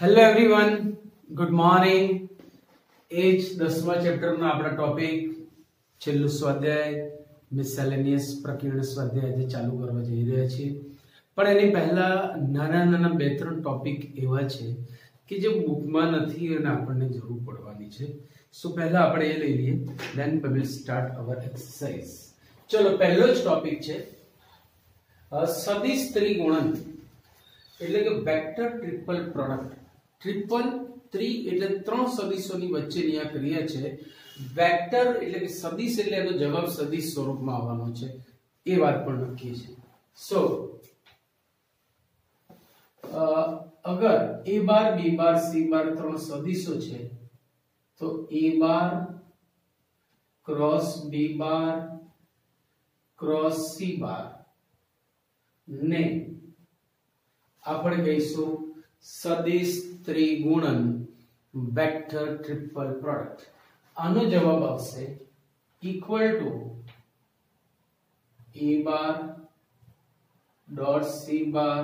Hello everyone, good morning. એજ 10મા ચેપ્ટરનો આપણો ટોપિક છેલ્લું સ્વાધ્યાય મિસેલેનિયસ પ્રકીર્ણ સ્વાધ્યાય જે ચાલુ કરવા જઈ રહ્યા છીએ. પણ એની પહેલા નાના નાના બે ત્રણ ટોપિક એવા છે કે જે બુકમાં નથી અને આપણને જરૂર પડવાની છે. સો પહેલા આપણે એ લઈ લઈએ, then we will start our exercise. ચલો, પહેલો જ ટોપિક છે સદિશ ત્રિગુણન એટલે કે વેક્ટર ટ્રિપલ પ્રોડક્ટ. ટ્રિપલ ત્રી એટલે ત્રણ સદિશોની વચ્ચેની આ ક્રિયા છે. વેક્ટર એટલે કે સદિશ એટલે એનો જવાબ સદિશ સ્વરૂપમાં આવવાનો છે, એ વાત પણ નક્કી છે. સો અગર a bar b bar c બાર ત્રણ સદિશો છે તો a bar cross b bar cross c બાર ને આપણે કહીશું સદિશ ત્રિગુણન વેક્ટર ટ્રિપલ પ્રોડક્ટ. આનો જવાબ આવશે equal to a bar dot c bar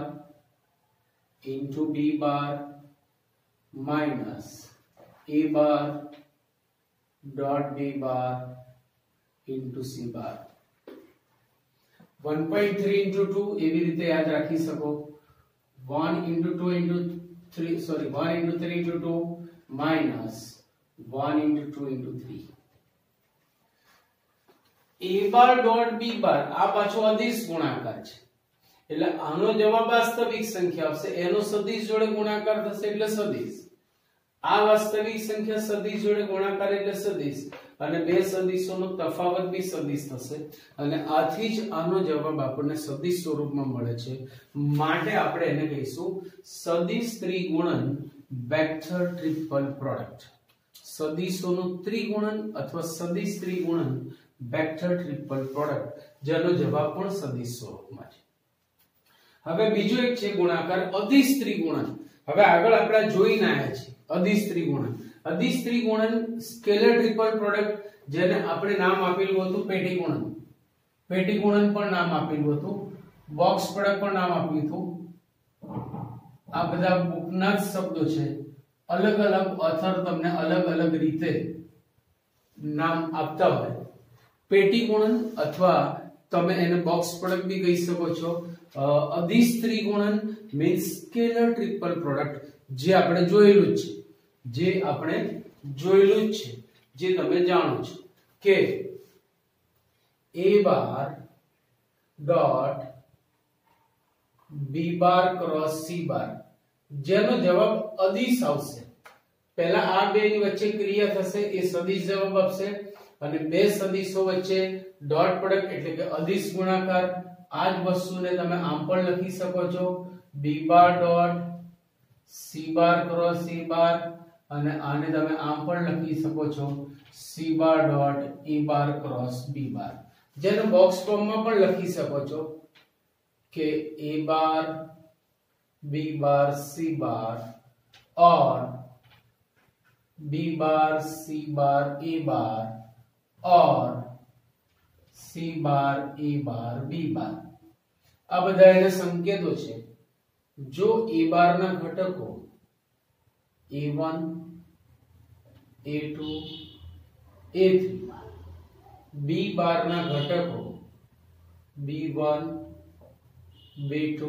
into b bar minus a bar dot b bar into c bar. 1.3 into 2 એવી રીતે યાદ રાખી શકો. 1 into 2 into 3 sorry 1 into 3 into 2 minus 1 into 2 into 3. a bar dot b bar આ પાછો અદિશ ગુણાકાર છે એટલે આનો જવાબ વાસ્તવિક સંખ્યા આવશે, એનો સદિશ જોડે ગુણાકાર થશે એટલે સદિશ. આ વાસ્તવિક સંખ્યા સદિશ જોડે ગુણાકાર એટલે સદિશ, અને બે સદિશોનો તફાવત બી સદિશ થશે, અને આથી જ આનો જવાબ આપણને સદિશ સ્વરૂપમાં મળે છે. માટે આપણે એને કહીશું સદિશ ત્રિગુણન વેક્ટર ટ્રિપલ પ્રોડક્ટ. સદિશોનું ત્રિગુણન અથવા સદિશ ત્રિગુણન વેક્ટર ટ્રિપલ પ્રોડક્ટ, જેનો જવાબ પણ સદિશ સ્વરૂપમાં છે. હવે બીજો એક છે ગુણાકાર અદિશ ત્રિગુણન. હવે આગળ આપણે જોઈને આવ્યા છીએ અદિશ ત્રિગુણન. અદિશ ત્રિગુણન સ્કેલર ટ્રિપલ પ્રોડક્ટ, જેને આપણે નામ આપેલું હતું પેટીગુણન. પેટીગુણન પણ નામ આપેલું હતું, બોક્સ પ્રોડક્ટ પણ નામ આપ્યું હતું. આ બધા બુકના જ શબ્દો છે. અલગ અલગ ઓથર તમને અલગ અલગ રીતે નામ આપતા હોય. પેટીગુણન અથવા તમે એને બોક્સ પ્રોડક્ટ બી કહી શકો છો. અદિશ ત્રિગુણન મીન્સ સ્કેલર ટ્રિપલ પ્રોડક્ટ, જે આપણે જોયેલું જ છે, જે તમે જાણો છો કે a bar dot b bar cross c બાર, જેનો જવાબ અદિશ આવશે. પહેલા આ બે ની વચ્ચે ક્રિયા થશે, એ સદિશ જવાબ આપશે, અને બે સદિશો વચ્ચે ડોટ પ્રોડક્ટ એટલે કે અદિશ ગુણાકાર. આ જ વસ્તુને તમે આમ પણ લખી શકો છો, b બાર ડોટ c બાર ક્રોસ c બાર, અને આને તમે આમ પણ લખી શકો છો c બાર ડોટ e બાર ક્રોસ b બાર, જેને બોક્સ ફોર્મમાં પણ લખી શકો છો કે a bar b bar c બાર और b bar c bar a बार और c bar a bar b बार. આ બધા એના સંકેતો છે. જો a બાર ના ઘટકો a1 a2 a3, b બાર ના ઘટકો b1 b2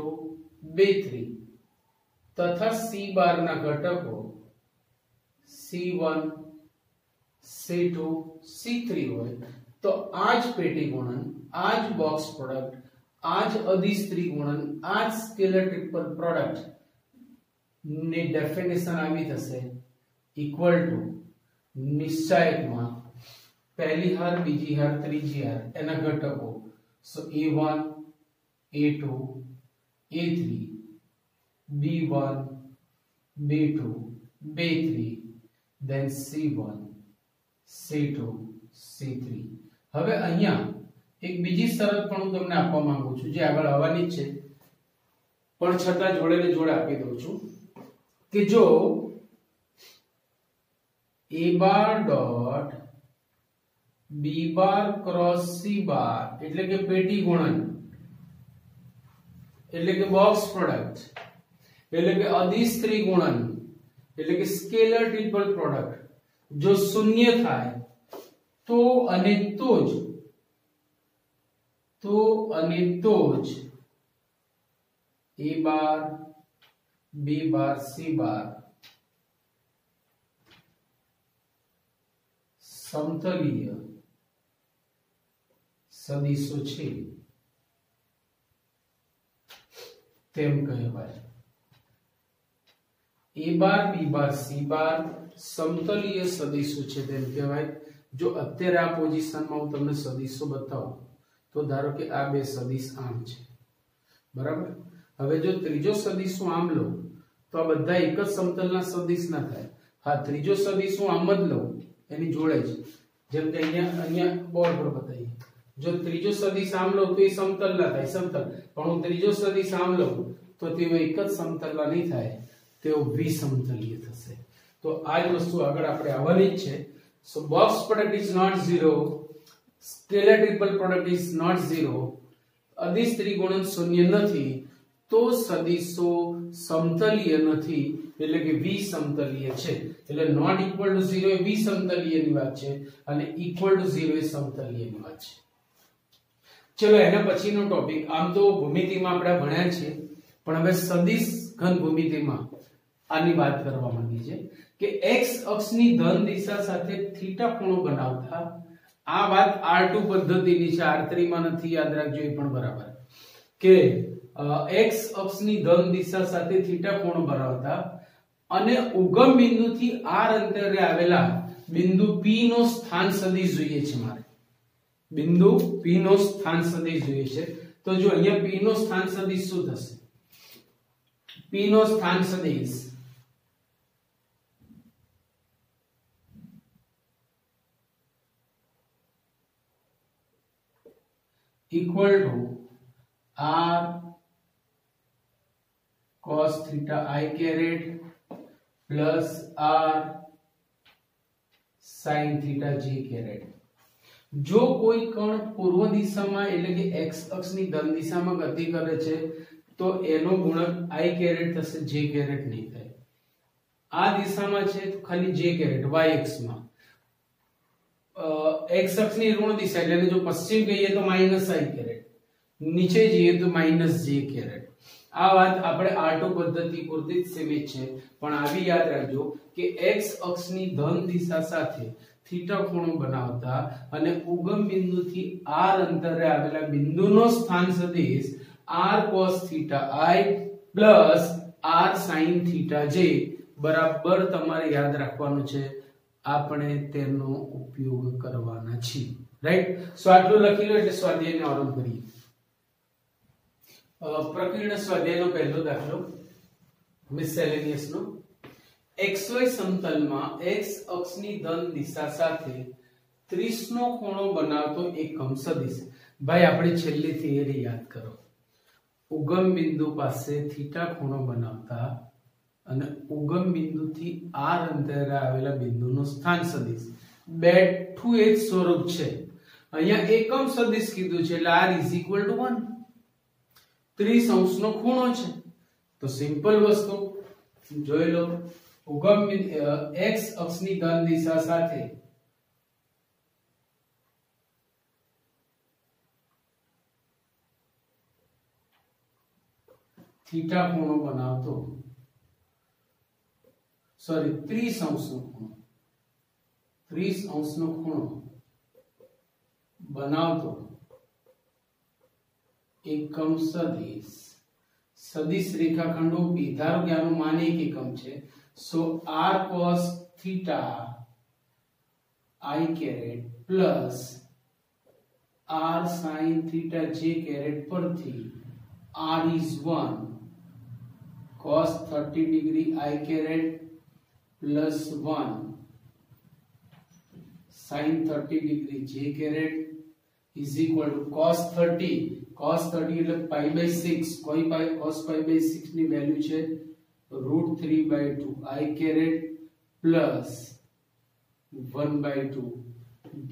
b3 તથા c બાર ના ઘટકો C1 C2 C3 હોય તો આ જ પેટીગુણન, આ જ બોક્સ પ્રોડક્ટ, આ જ અદિશ ત્રિગુણન, આ જ સ્કેલર ટ્રિપલ પ્રોડક્ટ ની ડેફિનેશન આવી થશે ઇક્વલ ટુ નિશ્ચાયકમાં પહેલી હાર, બીજી હાર, ત્રીજી હાર એના ઘટકો. સો A1 A2 A3 B1 B2 B3 then C1 C2 C3. હવે અહીંયા એક બીજી શરત પણ હું તમને આપવા માંગુ છું, જે આગળ આવવાની છે, પણ છતાં જોડે ને જોડે આપી દઉં છું કે જો a bar dot b bar cross c બાર એટલે કે પેટીગુણન એટલે કે બોક્સ પ્રોડક્ટ એટલે કે અદિશ ત્રિગુણન એટલે કે સ્કેલર ટ્રિપલ પ્રોડક્ટ જો શૂન્ય થાય તો અને તો જ a bar b bar c બાર સમતલીય સદિશો છે તેમ કહેવાય. a bar b bar c બાર સમતલીય સદિશો છે તેમ કહેવાય. જો અત્યારે આ પોઝિશનમાં હું તમને સદિશો બતાવું તો ધારો કે આ બે સદિશ આમ છે, બરાબર. હવે જો ત્રીજો સદિશ હું આમ લઉં તો આ બધા એક જ સમતલના સદિશ ના થાય. હા, ત્રીજો સદિશ હું આમ જ લઉં એની જોડે જ, જેમ કે અહીંયા બોર્ડ પર બતાવીએ. જો ત્રીજો સદિશ આમ લઉં તો એ સમતલ ના થાય, સમતલ. પણ હું ત્રીજો સદિશ આમ લઉં તો તેઓ એક જ સમતલના નહીં થાય, તેઓ વિસમતલીય થશે. તો આ જ વસ્તુ આગળ આપણે આવવાની જ છે. So box product is not zero, scalar triple product is not zero, અદિશ ત્રિગુણન શૂન્ય નથી તો સદિશો સમતલીય નથી, એટલે કે વિસમતલીય છે. એટલે નોટ ઇક્વલ ટુ 0 એ વિસમતલીયની વાત છે અને ઇક્વલ ટુ 0 એ સમતલીયની વાત છે. ચલો એના પછીનો ટોપિક, આમ તો ભૂમિતિમાં આપણે ભણ્યા છે પણ હવે સદિશ ઘન ભૂમિતિમાં આની વાત કરવા માંગી છે કે x અક્ષની ધન દિશા સાથે થીટા ખૂણો બનાવતા, આ વાત r2 પદ્ધતિની છે, r3 માં નથી, યાદ રાખજો એ પણ બરાબર. કે x અક્ષની ધન દિશા સાથે થીટા ખૂણો બનાવતા અને ઉગમ બિંદુથી r અંતરે આવેલા બિંદુ p નો સ્થાન સદિશ જોઈએ છે. મારે બિંદુ p નો સ્થાન સદિશ જોઈએ છે. તો જો અહીંયા p નો સ્થાન સદિશ શું થશે? p નો સ્થાન સદિશ equal to r cos theta I caret plus r sin theta j caret. જો કોઈ કણ પૂર્વ દિશામાં એટલે કે x અક્ષની ધન દિશામાં ગતિ કરે છે તો એનો ગુણક I caret થશે, j caret નહીં થાય. આ દિશામાં છે તો ખાલી j caret y અક્ષમાં, x અક્ષની ઋણ દિશા એટલે જો પશ્ચિમ કહીએ તો માઈનસ I caret, નીચે જઈએ તો માઈનસ j caret. આ વાત આપણે r2 પદ્ધતિ પૂરતી જ સીમિત છે, પણ આવી યાદ રાખજો કે x અક્ષની ધન દિશા સાથે થીટા ખૂણો બનાવતા અને ઉગમ બિંદુથી r અંતરે આવેલા બિંદુનો સ્થાન સદિશ r cos theta I plus r sin theta j બરાબર તમારે યાદ રાખવાનું છે. આપણે તેનો ઉપયોગ કરવાના છીએ, રાઈટ. સો આટલું લખી લો એટલે સ્વાધ્યાયનો આરંભ કરીએ. પ્રકીર્ણ સ્વાધ્યાયનો પહેલો દાખલો મિસેલેનિયસ નો. xy સમતલમાં x અક્ષની ધન દિશા સાથે 30 નો ખૂણો બનાવતો એકમ સદિશ. ભાઈ આપણે છેલ્લી થિયરી યાદ કરો. ઉગમ બિંદુ પાસે થીટા ખૂણો બનાવતા અને ઉગમ બિંદુથી r અંતરે આવેલા બિંદુનો સ્થાન સદિશ બેઠું એ જ સ્વરૂપ છે. અહીંયા એકમ સદિશ કીધું છે એટલે r = 1, 30 અંશનો ખૂણો છે. તો સિમ્પલ વસ્તુ જોઈ લો, ઉગમ x અક્ષની ધન દિશા સાથે થીટા ખૂણો બનાવતો, સોરી 30 અંશનો ખૂણો, 30 અંશનો ખૂણો બનાવતો એકમ સદિશ. સદિશ રેખાખંડ OP, ધારો કે આનું માન એક એકમ છે. સો r cos theta I caret plus r sin theta j caret પરથી r is 1 cos 30 degree I caret plus 1 sin 30 degree j caret is equal to cos 30 એટલે pi by 6, કોઈ cos pi by 6 ની value છે √3/2 I caret plus 1/2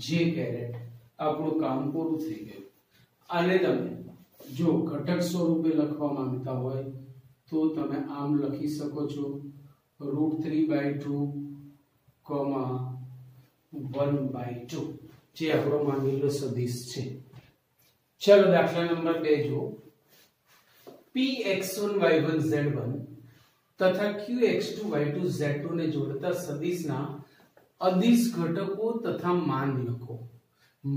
j caret. આપણું કામ પૂરું થઈ ગયું. આને તમે જો ઘટક સ્વરૂપે લખવા માંગતા હોય તો તમે આમ લખી શકો છો √3/2, 1/2 જે આપણો માંગેલો સદિશ છે। ચલો દાખલા નંબર 2 જો px1y1z1 તથા qx2y2z2 ને જોડતા સદિશના અદિશ ઘટકો તથા માન લખો।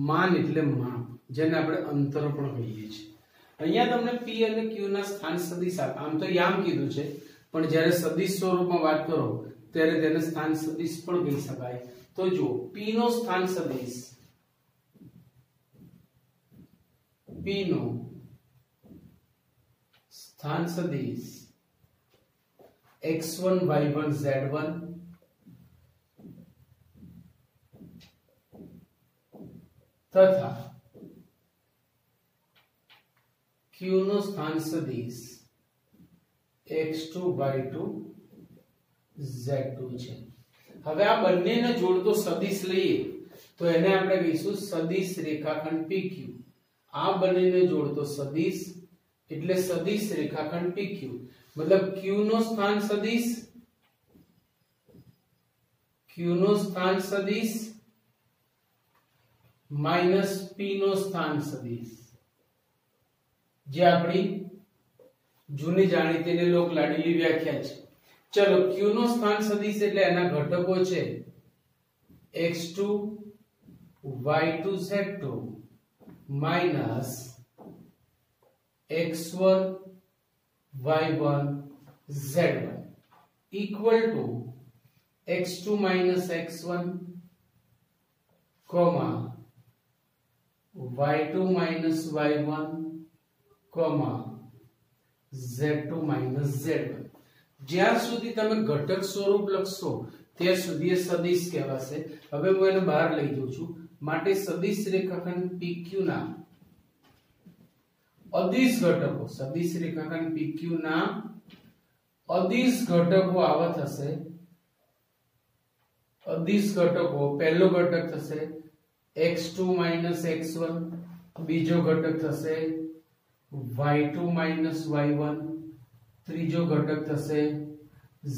માન એટલે માપ, જેને આપણે અંતર પણ કહીએ છીએ। અહીંયા તમને p અને q ના સ્થાન સદિશ આમ તો યામ કીધું છે, પણ જ્યારે સદિશ સ્વરૂપમાં વાત કરો ત્યારે તેને સ્થાન સદિશ પણ કહી શકાય। તો જો p નો સ્થાન સદિશ x1 y1 z1 તથા q નો સ્થાન સદિશ x2 y2 z2 છે। હવે આ બંનેને જોડતો સદિશ લઈએ તો એને આપણે કહીશું સદિશ રેખાખંડ PQ। આ બંનેને જોડતો સદિશ એટલે સદિશ રેખાખંડ PQ, मतलब q નો સ્થાન સદિશ माइनस p નો સ્થાન સદિશ, જે આપણી જૂની જાણીતી ને લોક લાડીલી વ્યાખ્યા છે। ચલો q નો સ્થાન સદિશ એટલે એના ઘટકો છે x2 y2 z2 minus x1 y1 z1 equal to x2 minus x1 comma y2 minus y1 comma z2 minus z1। જ્યાં સુધી તમે ઘટક સ્વરૂપ લખશો ત્યાં સુધી એ સદિશ કહેવાશે। હવે હું એને બહાર લઈ જઉં છું, માટે સદિશ રેખાખંડ PQ ના અદિશ ઘટકો, સદિશ રેખાખંડ PQ ના અદિશ ઘટકો આવા થશે। અદિશ ઘટકો, પહેલો ઘટક થશે x2 minus x1, બીજો ઘટક થશે y2 minus y1, ત્રીજો ઘટક થશે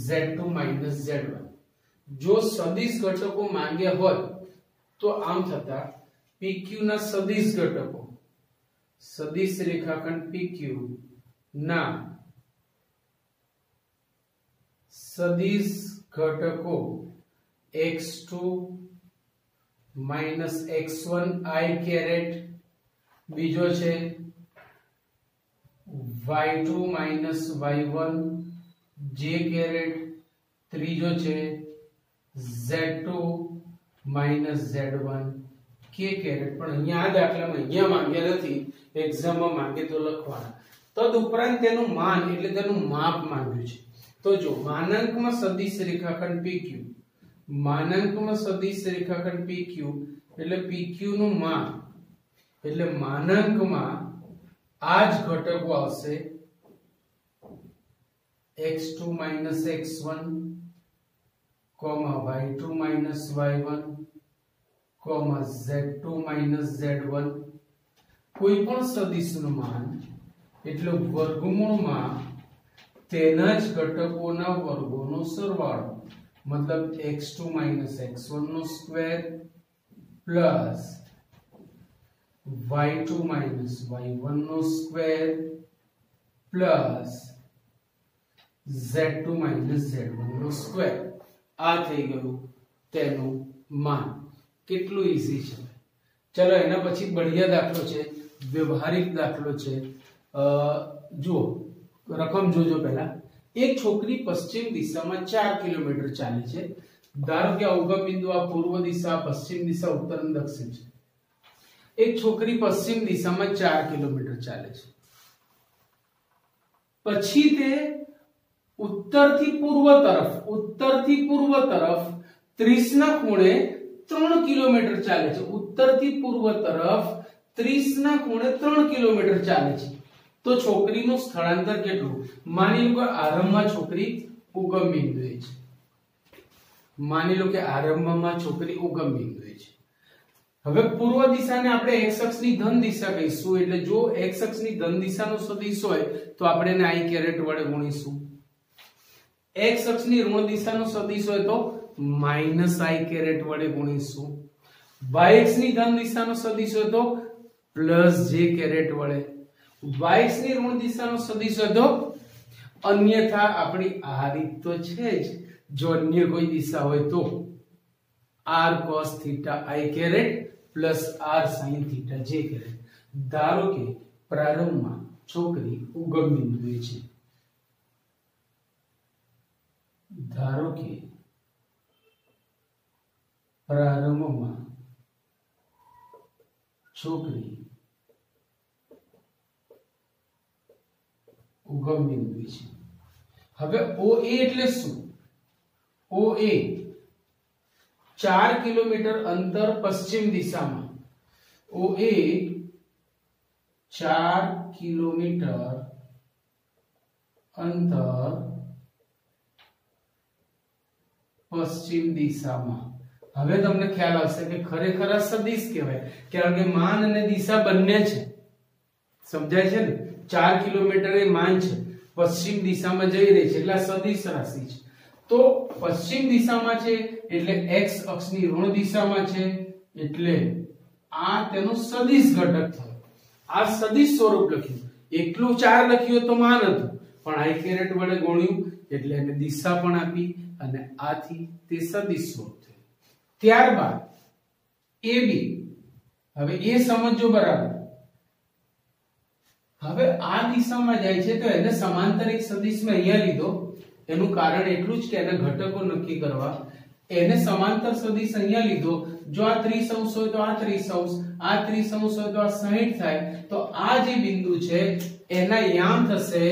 z2 minus z1। જો સદિશ ઘટકો માંગ્યા હોય તો આમ થતા PQ ના સદિશ ઘટકો, સદિશ રેખાખંડ PQ ના સદિશ ઘટકો x2 minus x1 i caret, બીજો છે y2 minus y1 j caret, ત્રીજો છે z2 minus z1 k caret। પણ અહીંયા આ દાખલામાં અહીંયા માંગ્યા નથી, એક્ઝામમાં માંગે તો લખવાના। તદ ઉપરાંત તેનું માન એટલે તેનું માપ માંગ્યું છે। તો જો માનાંકમાં સદિશ રેખાખંડ PQ, માનાંકમાં સદિશ રેખાખંડ PQ એટલે PQ નું માપ એટલે માનાંકમાં આ જ ઘટકો આવશે x2 minus x1 y2 minus y1 z2 minus z1। કોઈ પણ સદિશનું માન એટલે વર્ગમૂળમાં તેના જ ઘટકોના વર્ગોનો સરવાળો, मतलब x2 minus x1 નો square plus y2 minus y1 નો square plus z2 minus z1 નો સ્ક્વેર। આ થઈ ગયું તેનું માન। કેટલું ઈઝી છે। ચલો એના પછી બઢિયા દાખલો છે, વ્યવહારિક દાખલો છે। જુઓ રકમ જોજો પહેલા। एक छोकरी पश्चिम दिशा में 4 किलोमीटर चाले छे। धारो के उगम बिंदु आ पूर्व दिशा, पश्चिम दिशा, उत्तर और दक्षिण छे। एक छोकरी पश्चिम दिशा में 4 किलोमीटर चाले छे, પછી તે ઉત્તરથી પૂર્વ તરફ 30 ના ખૂણે 3 કિલોમીટર ચાલે છે। ઉત્તરથી પૂર્વ તરફ 30 ના ખૂણે 3 કિલોમીટર ચાલે છે। तो छोकरी નું સ્થળાંતર કેટલું? માની લો કે આરંભમાં છોકરી ઉગમ બિંદુએ છે, માની લો કે આરંભમાં છોકરી ઉગમ બિંદુએ છે। હવે પૂર્વ દિશાને આપણે x અક્ષની ધન દિશા કહીશું, એટલે જો x અક્ષની ધન દિશાનો સદિશ હોય તો આપણે એને i કેરેટ વડે ગુણીશું। x અક્ષની ઋણ દિશાનો સદિશ હોય તો -i કેરેટ વડે ગુણીશું, y અક્ષની ધન દિશાનો સદિશ હોય તો +j કેરેટ વડે, y અક્ષની ઋણ દિશાનો સદિશ હોય તો અન્યથા આપણી આ રીત તો છે જ, જો અન્ય કોઈ દિશા હોય તો r cos θ i caret + r sin θ j caret. ધારો કે પ્રારંભમાં છોકરી ઉગમ બિંદુએ છે, ધારો કે પ્રારંભમાં છોકરી ઉગમ બિંદુ છે. હવે OA એટલે શું? OA 4 કિલોમીટર અંતર પશ્ચિમ દિશામાં, OA 4 કિલોમીટર અંતર પશ્ચિમ દિશામાં. હવે તમને ખ્યાલ આવશે કે ખરેખર આ સદિશ કહેવાય, કારણ કે માન અને દિશા બંને છે. સમજાય છે ને? 4 કિલોમીટર એ માન છે, પશ્ચિમ દિશામાં જઈ રહી છે એટલે સદિશ રાશિ છે. તો પશ્ચિમ દિશામાં છે એટલે x અક્ષની ઋણ દિશામાં છે, એટલે આ તેનો સદિશ ઘટક થયો. આ સદિશ સ્વરૂપ લખ્યું, એકલું 4 લખ્યું તો માન હતું, પણ i કેરેટ વડે ગુણ્યું એટલે એને દિશા પણ આપી અને આથી તે સદિશ સ્વરૂપ થયું. ત્યારબાદ AB, હવે એ સમજો બરાબર. હવે આ દિશામાં જાય છે તો એને સમાંતર એક સદિશ મેં અહીંયા લીધો, એનું કારણ એટલું જ કે એના ઘટકો નક્કી કરવા એને સમાંતર સદિશ અહીંયા લીધો. જો આ 30 અંશ હોય તો આ 30 અંશ, આ 30 અંશ હોય તો આ 60 થાય, તો આ જે બિંદુ છે એના યામ થશે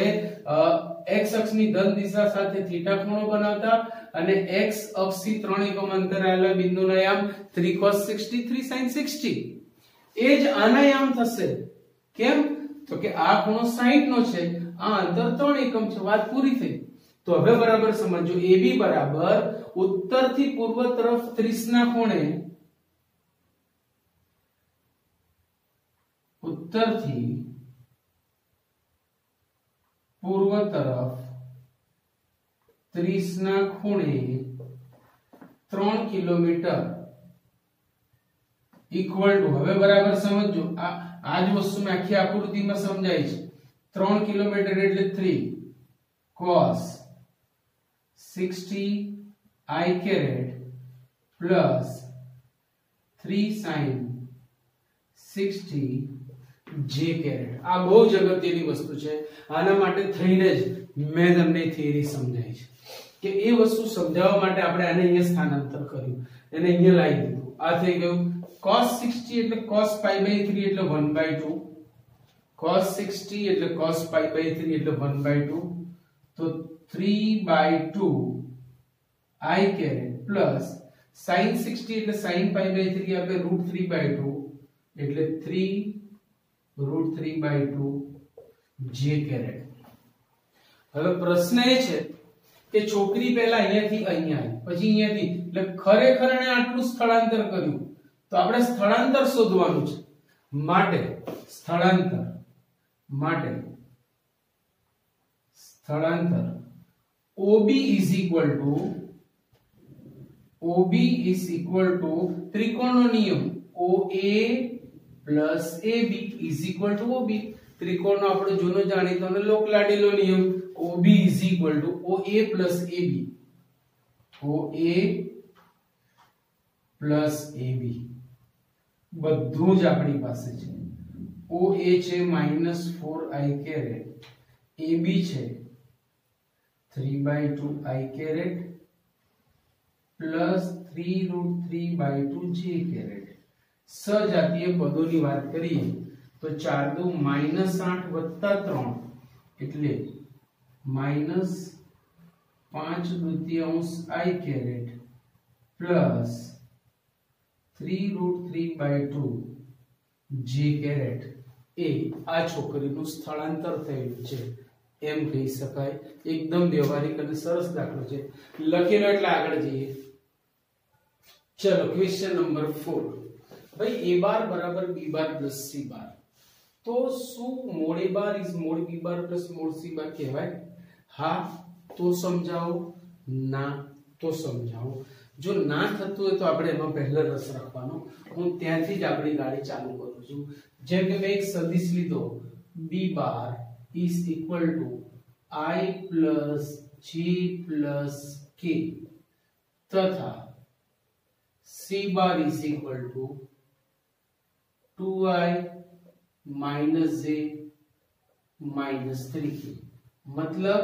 x અક્ષની ધન દિશા સાથે θ ખૂણો બનાવતા અને x અક્ષથી 3 એકમ અંતરે આવેલા બિંદુના યામ 3 cos 60 3 sin 60. એ જ આના યામ થશે. કેમ? તો કે આ ખૂણો 60 નો છે, આ અંતર 3 એકમ છે, વાત પૂરી થઈ. તો હવે બરાબર સમજો, AB બરાબર ઉત્તરથી પૂર્વ તરફ 30 ના ખૂણે, ઉત્તરથી પૂર્વ તરફ 30 ના ખૂણે 3 કિલોમીટર ઇક્વલ ટુ, હવે બરાબર સમજો, આ જ વસ્તુ મેં આખી આકૃતિમાં સમજાય છે. 3 કિલોમીટર એટલે 3 cos 60 i caret plus 3 sin 60 j caret. આ બહુ જ અગત્યની વસ્તુ છે. આના માટે થઈને જ મેં તમને થિયરી સમજાવી છે કે એ વસ્તુ સમજાવવા માટે આપણે આને અહીંયા સ્થાનાંતર કર્યું, એને અહીંયા લાવી દીધું. આ થઈ ગયું cos 60 એટલે cos pi/3 એટલે 1/2, cos 60 એટલે cos pi/3 એટલે 1/2, તો 3/2 i કેરેટ પ્લસ sin 60 એટલે sin pi/3 આપે √3/2 એટલે 3√3/2 j કેરેટ. હવે પ્રશ્ન એ છે કે છોકરી પહેલા અહીંયાથી અહીંયા આવી, પછી અહીંયાથી, એટલે ખરેખર એને આટલું સ્થળાંતર કર્યું, તો આપણે સ્થળાંતર શોધવાનું છે. માટે સ્થળાંતર OB is equal to ત્રિકોણનો નિયમ OA plus AB is equal to OB. ત્રિકોણનો આપણો જૂનો જાણીતો અને લોકલાડીલો નિયમ OB is equal to OA plus AB. OA plus AB બધું જ આપણી પાસે છે. OA છે -4i કેરેટ, AB છે 3/2i caret plus 3√3/2 j caret. સજાતીય પદોની વાત કરીએ તો 4 દુ -8 વત્તા 3 એટલે -5/2 i caret plus 3√3/2 j caret એ આ છોકરીનું સ્થળાંતર થયેલું છે એમ કહી શકાય. એકદમ વ્યવહારિક અને સરસ દાખલો છે, લખેલો એટલે આગળ જઈએ. ચલો ક્વેશ્ચન નંબર 4. ભાઈ a બાર બરાબર b બાર પ્લસ c બાર, તો શું mode a bar is mode b bar plus mode c બાર કહેવાય? હા, तो समझाओ, ना तो समझाओ। जो ना थतुं होय तो આપણે એમાં પહેલા રસ રાખવાનો। હું ત્યાંથી જ આપણી ગાડી ચાલુ કરું છું। જેમ કે મેં એક સદિશ લીધો b bar is equal to I plus G plus K तथा C bar is equal to 2I minus J minus 3K। मतलब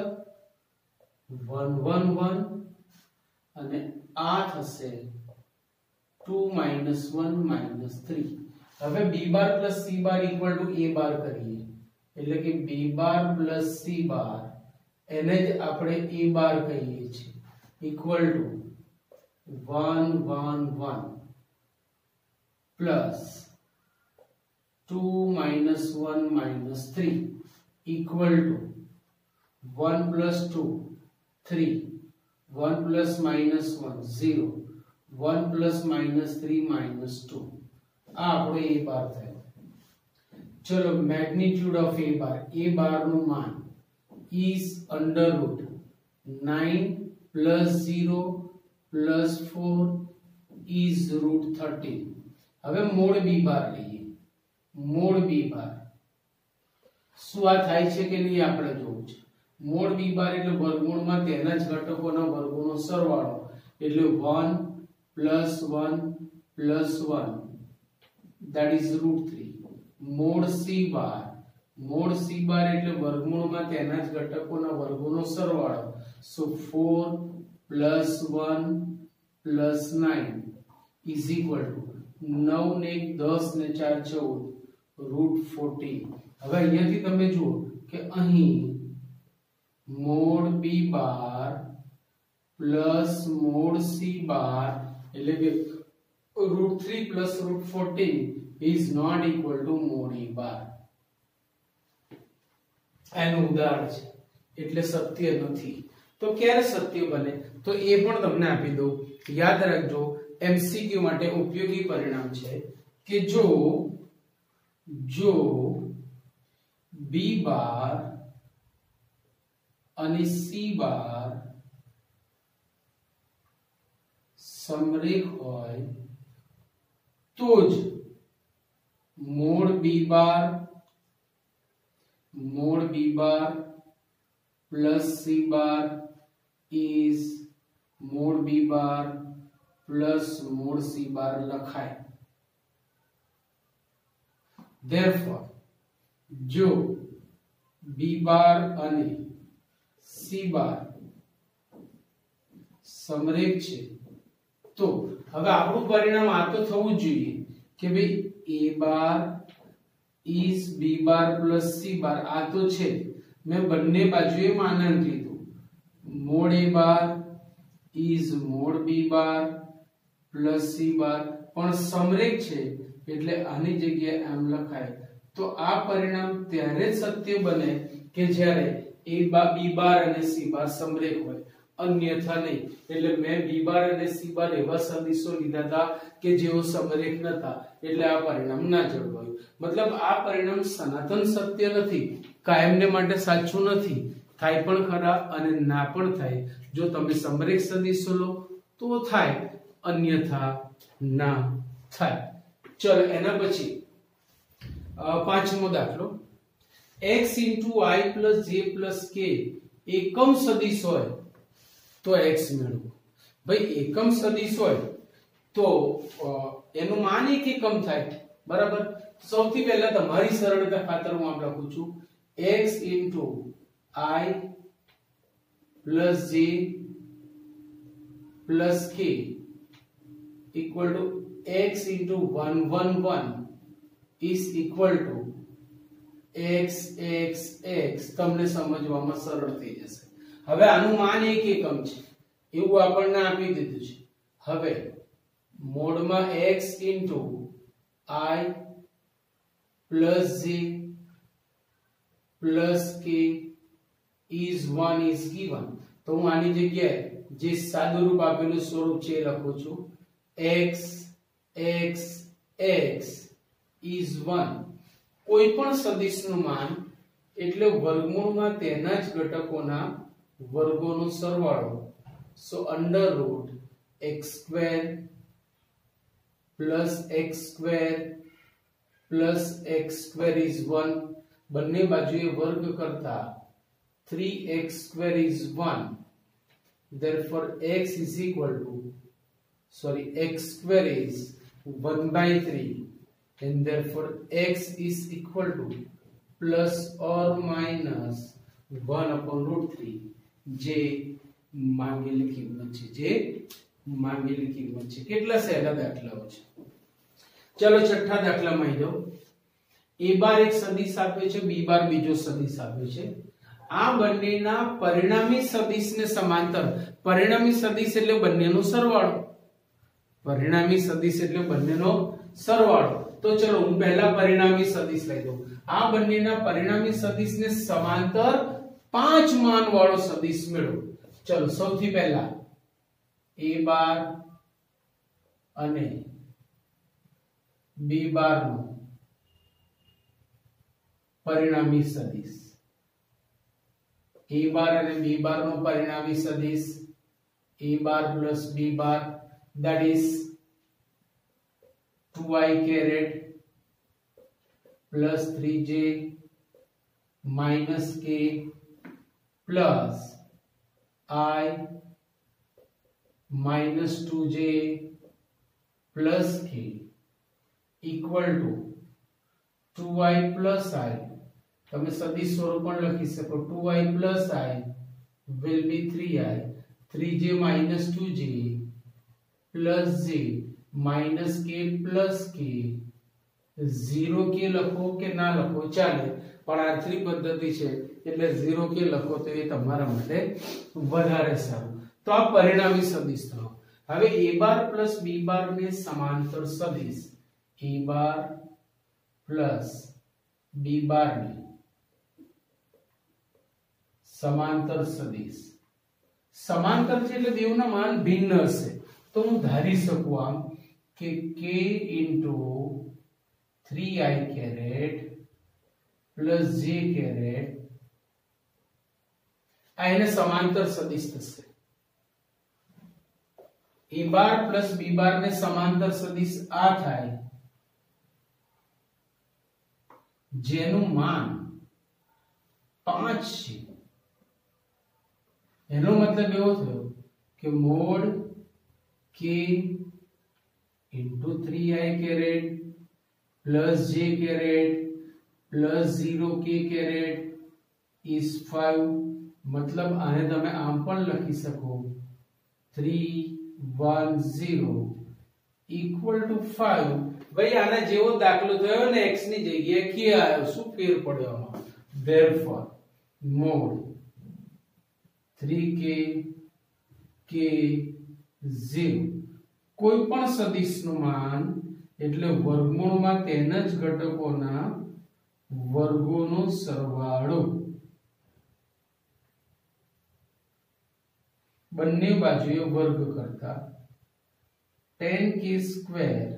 1 1 1 અને આ થશે 2 minus 1 minus 3। હવે b bar plus c bar equal to a બાર કરીએ એટલે કે b બાર plus c બાર એને જ આપણે a બાર કહીએ છીએ equal to 1 1 1 plus 2 minus 1 minus 3 equal to 1 plus 2 3 1 plus minus 1 0 1 plus minus 3 minus 2 આ આપણો a બાર થયો। ચલો મેગ્નીટ્યુડ ઓફ a બાર નું માન is under root 9 plus 0 plus 4 is root 13। હવે મોડ b બાર લઈએ। મોડ b બાર શું આ થાય છે કે નહીં આપણે જોવું છે। મોડ b બાર એટલે વર્ગમૂળમાં તેના જ ઘટકોના વર્ગોનો સરવાળો એટલે 1 plus 1 plus 1 that is root 3। Mode c બાર એટલે વર્ગમૂળમાં તેના જ ઘટકોના વર્ગોનો સરવાળો so 4 plus 1 plus 9 is equal to 9 ને 10 ને 4 14 root 14। હવે અહીંયાથી તમે જુઓ કે અહીં मोड b बार प्लस मोड c बार એટલે કે √3 plus √14 is not equal to mod a બાર। એનું ઉદાહરણ છે એટલે સત્ય નથી। તો ક્યારે સત્ય બને તો એ પણ તમને આપી દઉં। યાદ રાખજો એમસીક્યુ માટે ઉપયોગી પરિણામ છે કે જો b બાર અને c બાર સમરેખ હોય તો જ mode b bar plus c bar is mode b bar plus mode c બાર લખાય। therefore જો b બાર અને c બાર સમરેખ છે તો હવે આપણું પરિણામ આ તો થવું જોઈએ કે ભાઈ a bar is b bar plus c બાર આ તો છે। મેં બંને બાજુએ માનાંક લીધું mode a bar is mode b bar plus c બાર પણ સમરેખ છે એટલે આની જગ્યાએ આમ લખાય। તો આ પરિણામ ત્યારે સત્ય બને કે જ્યારે a બાર b બાર અને c બાર સમરેખ હોય अन्यथा नहीं। એટલે મેં b બાર અને c બાર એવા સદિશો લીધા હતા કે જેઓ સમરેખ નતા એટલે આ પરિણામ ના જળવાયું। मतलब આ પરિણામ સનાતન સત્ય નથી, કાયમને માટે સાચું નથી, થાય પણ ખરા અને ના પણ થાય। જો તમે સમરેખ સદિશો લો તો થાય, अन्यथा ના થાય। ચલો એના પછી પાંચમો દાખલો x * i + j + k એકમ સદિશ હોય तो x મેળવો। ભાઈ એકમ સદિશ હોય તો એનું માન એક એકમ થાય બરાબર। સૌથી પહેલા તમારી સરળતા ખાતર હું આમ લખું છું x * i + j + k = x * 1 1 1 is equal to x x x। તમને સમજવામાં સરળ થઈ જશે। હવે આનું માન એક એકમ છે એવું આપણને આપી દીધું છે। હવે મોડમાં x * i + j + k is 1 is given। તો હું આની જગ્યાએ જે સાદું રૂપ આપેલું સ્વરૂપ છે એ લખું છું x x x is 1। કોઈ પણ સદિશનું માન એટલે વર્ગમૂળમાં તેના જ ઘટકોના વર્ગોનો સરવાળો. So under root x square plus x square plus x square is 1. બંને બાજુએ વર્ગ કરતા 3x square is 1. Therefore x is equal to x square is 1 by 3, and therefore x is equal to plus or minus 1 upon root 3. જે માંગેલી કિંમત છે. કેટલા સહેલા દાખલાઓ છે. ચલો છઠ્ઠા દાખલામાં આવી જાઓ. a બાર એક સદિશ આપ્યો છે, b બાર બીજો સદિશ આપ્યો છે. આ બંનેના પરિણામી સદિશને સમાંતર. પરિણામી સદિશ એટલે બંનેનો સરવાળો. તો ચલો હું પહેલા પરિણામી સદિશ લઈ દઉં. આ બંનેના પરિણામી સદિશને સમાંતર 5 માન વાળો સદિશ મેળવો. ચલો સૌથી પહેલા a બાર અને b બાર નો પરિણામી સદિશ. a બાર અને b બાર નો પરિણામી સદિશ a bar plus b bar, that is 2i caret plus 3j minus k plus I minus 2j plus k equal to 2i plus I. તમે સદિશ સ્વરૂપ પણ લખી શકો. 2i plus I will be 3i, 3j minus 2j plus j minus k plus k. 0k લખો કે ના લખો ચાલે, પણ આ 3 પદ્ધતિ છે એટલે 0k લખો તો એ તમારા માટે વધારે સારું. તો આ પરિણામી સદિશ થયો. હવે a બાર plus b બાર ને સમાંતર સદિશ a બાર plus b બાર ને સમાંતર સદિશ. સમાંતર છે એટલે બેવના માન ભિન્ન હશે. તો હું ધારી શકું આમ કે k into 3i caret plus j caret આ એને સમાંતર સદિશ થશે. a બાર plus b બાર ને સમાંતર સદિશ આ થાય જેનું માન 5 છે. એનો મતલબ એવો થયો કે mode k into 3i caret plus j caret plus 0k caret is 5. मतलब આને તમે આમ પણ લખી શકો 310 equal to 5. ભાઈ આના જેવો દાખલો થયો ને x ની જગ્યાએ k આવ્યો, શું ફેર પડ્યો આમાં? therefore mod 3k k 0 કોઈ પણ સદિશનું માન એટલે વર્ગમૂળમાં તેના જ ઘટકોના વર્ગોનો સરવાળો. બંને બાજુએ વર્ગ કરતા 10k square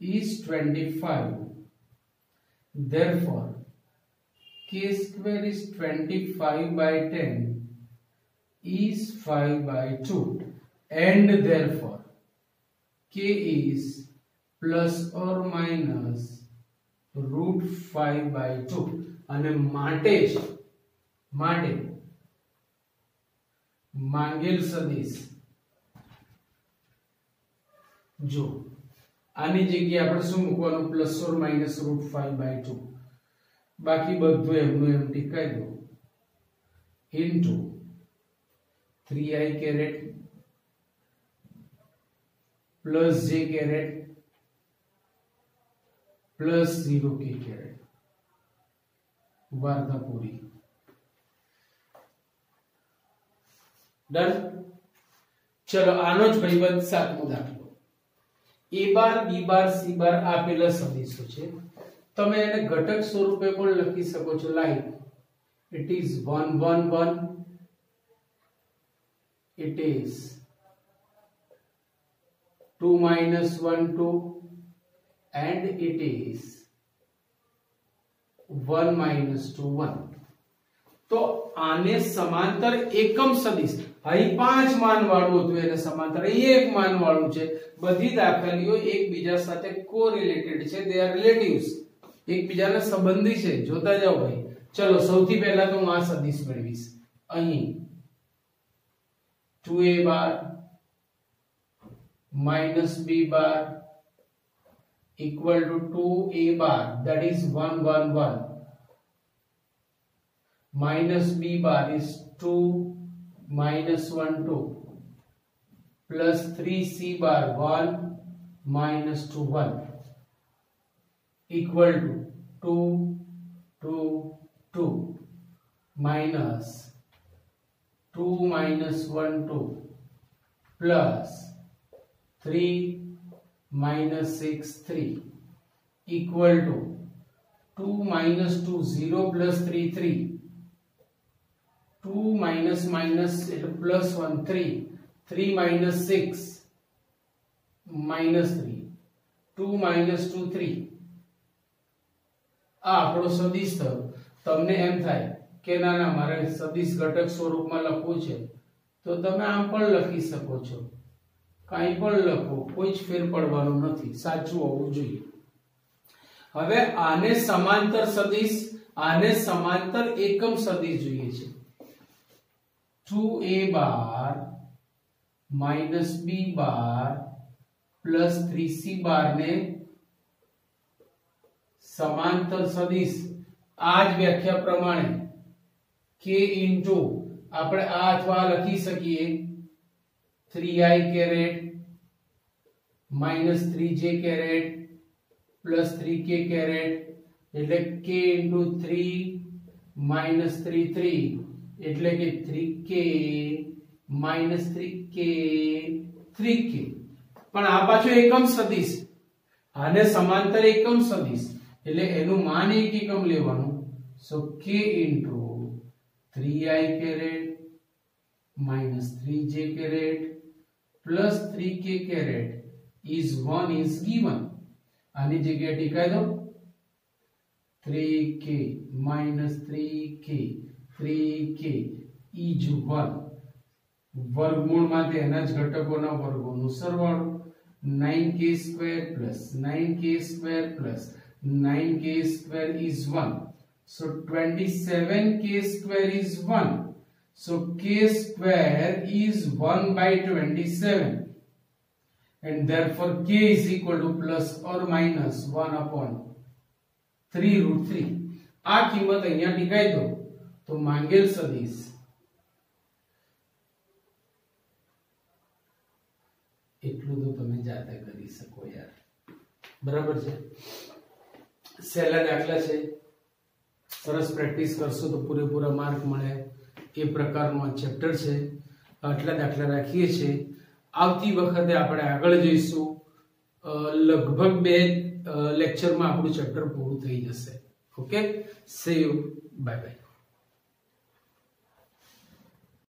is 25. Therefore k square is 25 by 10 is 5 by 2, and therefore k is plus or minus root 5 by 2. અને માટે માંગેલ સદિશ જો આની જગ્યાએ આપણે શું મૂકવાનું? Plus or minus route 5 by 2. બાકી બધું એમનું એમ ટીકાઈ દો into 3i caret plus j caret plus 0k caret. વાર્તા પૂરી. ડન. ચલો આનો જ ભાઈબંધ સાતમો દાખલો. a bar b bar c બાર આપેલા સદિશો છે. તમે એને ઘટક સ્વરૂપે પણ લખી શકો છો. Like it is 1 1 1, it is 2 minus 1 2, and it is 1 minus 2 1. तो आने समांतर एकम सदिश અહીં 5 मान વાળું હતું એને સમાંતર અહીં 1 मान વાળું છે બધી દાખલીઓ એકબીજા સાથે કોરિલેટેડ છે દે આર રિલેટિવ્સ એકબીજાના સંબંધી છે જોતા જાઓ ભાઈ ચલો સૌથી પહેલા તો હું આ સદિશ મેળવીશ અહીં 2a bar minus b bar equal to 2a bar that is 1 1 1 minus b bar is 2 minus 1 2 plus 3c bar 1 minus 2 1 equal to 2 2 2 minus 2 minus 1 2 plus 3 minus 6 3 equal to 2 minus 2 0 plus 3 3 2 minus minus plus 1 3 3 minus 6 minus 3 2 minus 2 3 આ આપણો સદિશ થયો તમને એમ થાય કે ના ના મારે સદિશ ઘટક સ્વરૂપમાં લખવું છે તો તમે આમ પણ લખી શકો છો કાઈ પણ લખો કોઈ જ ફેર પડવાનો નથી સાચું હોવું જોઈએ હવે આને સમાંતર સદિશ આને સમાંતર એકમ સદિશ જોઈએ છે 2a બાર minus b બાર plus 3c બાર ને સમાંતર સદિશ આ જ વ્યાખ્યા પ્રમાણે k into આપણે આ અથવા લખી શકીએ 3i caret minus 3j caret plus 3k caret એટલે k into 3 minus 3 3 એટલે કે 3k minus 3k 3k પણ આ પાછો એકમ સદિશ આને સમાંતર એકમ સદિશ એટલે એનું માન એક એકમ લેવાનું so k into 3i caret minus 3j caret plus 3k caret is 1 is given આની જગ્યાએ ટીકાઈ દો 3k minus 3k is 1 વર્ગમૂળમાં તેના જ ઘટકોના વર્ગોનો સરવાળો 9k square plus 9k square plus 9k square is 1 so 27k square is 1 so k square is 1 by 27 and therefore k is equal to plus or minus 1 upon 3 root 3 આ કિંમત અહીંયા ટીકાઈ દો તો માંગેલ સદિશ એટલું તો તમે જાતે કરી શકો યાર બરાબર છે સહેલા દાખલા છે સરસ પ્રેક્ટિસ કરશો તો પૂરેપૂરા માર્ક મળે એ પ્રકારનો આ ચેપ્ટર છે આટલા દાખલા રાખીએ છીએ આવતી વખતે આપણે આગળ જઈશું લગભગ 2 લેક્ચરમાં આપણું ચેપ્ટર પૂરું થઈ જશે ઓકે સે યુ બાય બાય